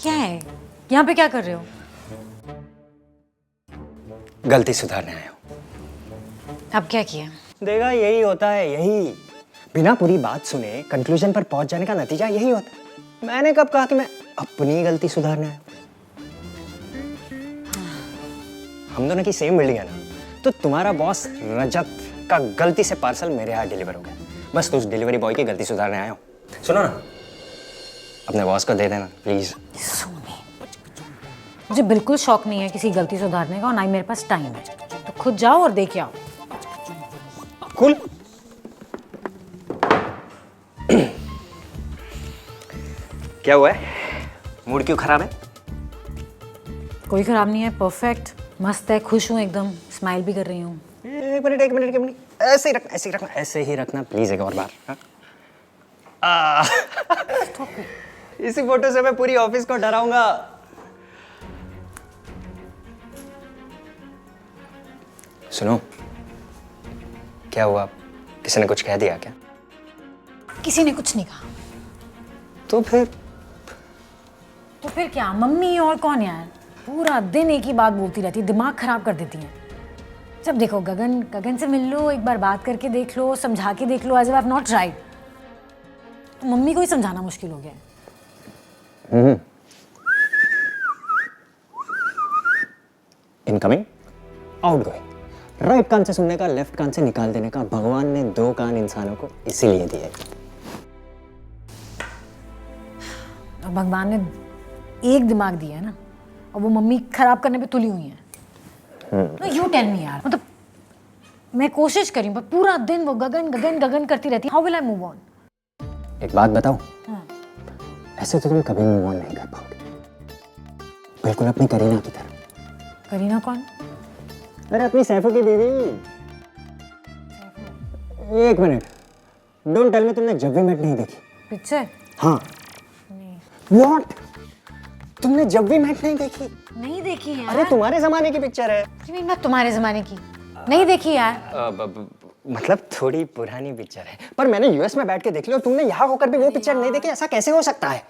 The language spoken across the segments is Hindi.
क्या है? यहाँ पे क्या कर रहे हो? गलती सुधारने आया हूँ। अब क्या किया? देखा, यही होता है, यही बिना पूरी बात सुने कंक्लूजन पर पहुंच जाने का नतीजा यही होता है। मैंने कब कहा कि मैं अपनी गलती सुधारने आया? हम दोनों की सेम बिल्डिंग है ना, तो तुम्हारा बॉस रजत का गलती से पार्सल मेरे यहाँ डिलीवर हो गया। बस तो उस डिलीवरी बॉय की गलती सुधारने आया हूँ। सुनो ना, अपने बॉस को दे देना प्लीज। मुझे बिल्कुल शौक नहीं है किसी गलती सुधारने का, और ना ही मेरे पास टाइम है। तो खुद जाओ और देख आओ। कूल। क्या हुआ है? मूड क्यों खराब है? कोई खराब नहीं है, परफेक्ट, मस्त है, खुश हूँ एकदम, स्माइल भी कर रही हूँ। एक मिनट, ऐसे ही रखना, ऐसे ही रखना, ऐसे ही रखना प्लीज, एक और बार। इसी फोटो से मैं पूरी ऑफिस को डराऊंगा। सुनो, क्या हुआ? किसी ने कुछ कह दिया क्या? किसी ने कुछ नहीं कहा। तो फिर क्या, मम्मी और कौन यार, पूरा दिन एक ही बात बोलती रहती है, दिमाग खराब कर देती है। जब देखो गगन से मिल लो, एक बार बात करके देख लो, समझा के देख लो, एज इफ नॉट राइट। तो मम्मी को ही समझाना मुश्किल हो गया है। इनकमिंग, आउटगोइंग, राइट कान से सुनने का, लेफ्ट कान से निकाल देने का भगवान ने 2 कान इंसानों को इसीलिए दिए। और भगवान ने एक दिमाग दिया है ना, और वो मम्मी खराब करने पे तुली हुई है। यू टेल मी यार, मतलब मैं कोशिश करी पर पूरा दिन वो गगन करती रहती है। How will I move on? एक बात बताओ, ऐसे तो तुम कभी मूव ऑन नहीं कर पाओगे, बिल्कुल अपनी करीना की तरह। करीना कौन? अरे अपनी सैफू की बीवी। एक मिनट, डोंट टेल मी तुमने जब भी मेट नहीं देखी। पिक्चर? हाँ। व्हाट? तुमने जब भी मेट नहीं देखी? नहीं देखी यार। अरे तुम्हारे जमाने की पिक्चर है। मैं तुम्हारे जमाने की नहीं देखी यार। मतलब थोड़ी पुरानी पिक्चर है, पर मैंने यूएस में बैठ के देख ली और तुमने यहाँ होकर भी वो पिक्चर नहीं देखी। ऐसा कैसे हो सकता है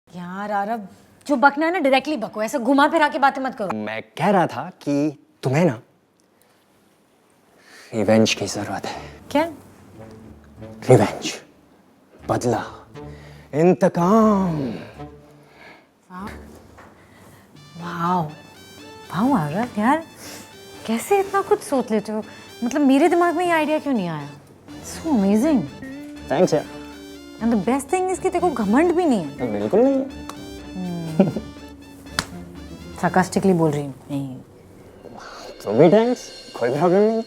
यार? आरव, जो बकना है ना डायरेक्टली बको, ऐसे घुमा फिरा के बातें मत करो। मैं कह रहा था कि तुम्हें ना रिवेंज की जरूरत है। क्या? रिवेंज, बदला, इंतकाम। वाओ वाओ आरव यार, कैसे इतना कुछ सोच लेते हो? मतलब मेरे दिमाग में ये आइडिया क्यों नहीं आया? So amazing. थैंक्स यार। And the best thing is कि देखो घमंड भी नहीं है। बिल्कुल नहीं है। sarcastically बोल रही हूँ। नहीं, तुम भी थैंक्स, कोई प्रॉब्लम नहीं।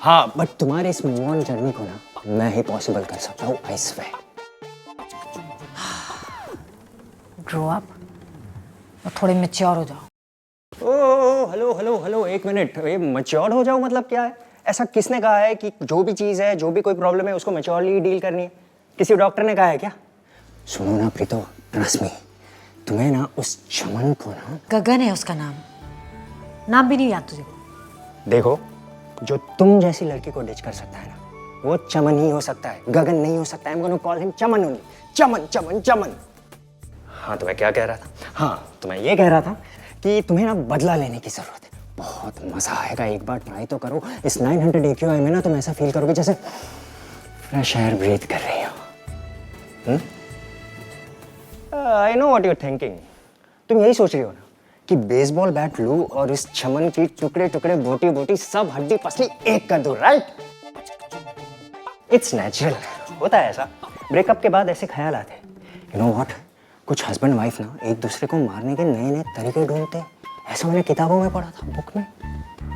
हाँ, बट तुम्हारे इस मूव ऑन जर्नी को ना मैं ही पॉसिबल कर सकता हूँ, आई स्वेयर। ग्रो अप और थोड़े मैच्योर हो जाओ। हेलो, एक मिनट। ये मैच्योर हो जाओ मतलब क्या है? ऐसा किसने कहा है कि जो भी चीज़ है, जो भी कोई प्रॉब्लम है, उसको मैच्योरली डील करनी है? किसी डॉक्टर ने कहा है क्या? सुनो ना प्रीतो, ट्रस्ट मी, तुम्हें ना उस चमन को ना, गगन है उसका नाम भी नहीं याद तुझे? देखो, जो तुम जैसी लड़की को डिच कर सकता है ना, वो चमन ही हो सकता है, गगन नहीं हो सकता है। I'm gonna call him Chaman only। चमन। हाँ, तो मैं क्या कह रहा था? हाँ, तो मैं ये कह रहा था कि तुम्हें ना बदला लेने की जरूरत है। बहुत मजा आएगा, एक बार ट्राई तो करो। इस 900 AQI में ना तुम ऐसा फील करोगे जैसे फ्रेश एयर ब्रीथ कर रही हो। I know what you are thinking. तुम यही सोच रही हो ना कि बेसबॉल बैट लूं और इस चमन की टुकड़े टुकड़े, बोटी बोटी, सब हड्डी पसली एक कर दूं, राइट? इट्स नेचुरल, होता है ऐसा। ब्रेकअप के बाद ऐसे ख्याल आते हैं। यू नो व्हाट, कुछ हस्बैंड वाइफ ना एक दूसरे को मारने के नए नए तरीके ढूंढते हैं। ऐसा मैंने किताबों में पढ़ा था, बुक में।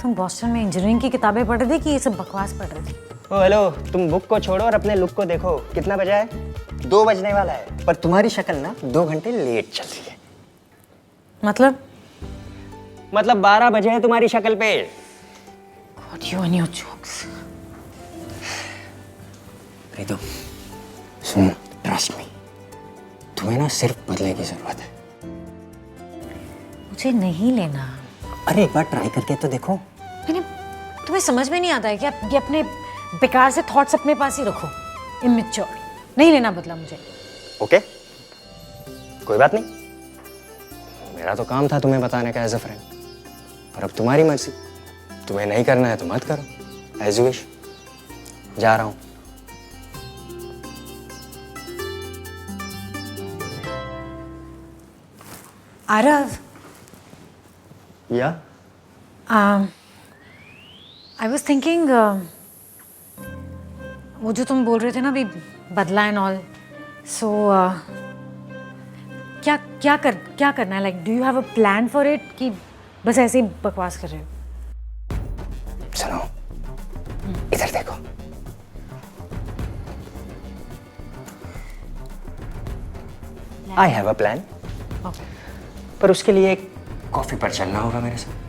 तुम बॉस्टन में इंजीनियरिंग की किताबें पढ़ रही थी कि ये सब बकवास पढ़ रही थी? ओ हेलो, तुम बुक को छोड़ो और अपने लुक को देखो। कितना बजा है? 2 बजने वाला है, पर तुम्हारी शक्ल ना 2 घंटे लेट चल रही है। मतलब 12 बजे है तुम्हारी शक्ल पे। God, you and your jokes. Preeto, सुनो, ट्रस्ट मी, तुम्हें ना सिर्फ बदले की जरूरत है। मुझे नहीं लेना। अरे एक बार ट्राई करके तो देखो। मैंने, तुम्हें समझ में नहीं आता है कि आप ये अपने बेकार से थॉट्स अपने पास ही रखो। इमेच्योर। नहीं लेना बदला मुझे। ओके, कोई बात नहीं। मेरा तो काम था तुम्हें बताने का एज अ फ्रेंड, पर अब तुम्हारी मर्जी। तुम्हें नहीं करना है तो मत करो, एज यू विश। जा रहा हूं। आरव, या आई वॉज थिंकिंग, वो जो तुम बोल रहे थे ना अभी, बदला एंड ऑल, सो क्या करना है? Like do you have a plan for it कि बस ऐसे ही बकवास कर रहे हो? सुनो, इधर देखो। I have a plan, okay. पर उसके लिए एक कॉफी पर चलना होगा मेरे साथ।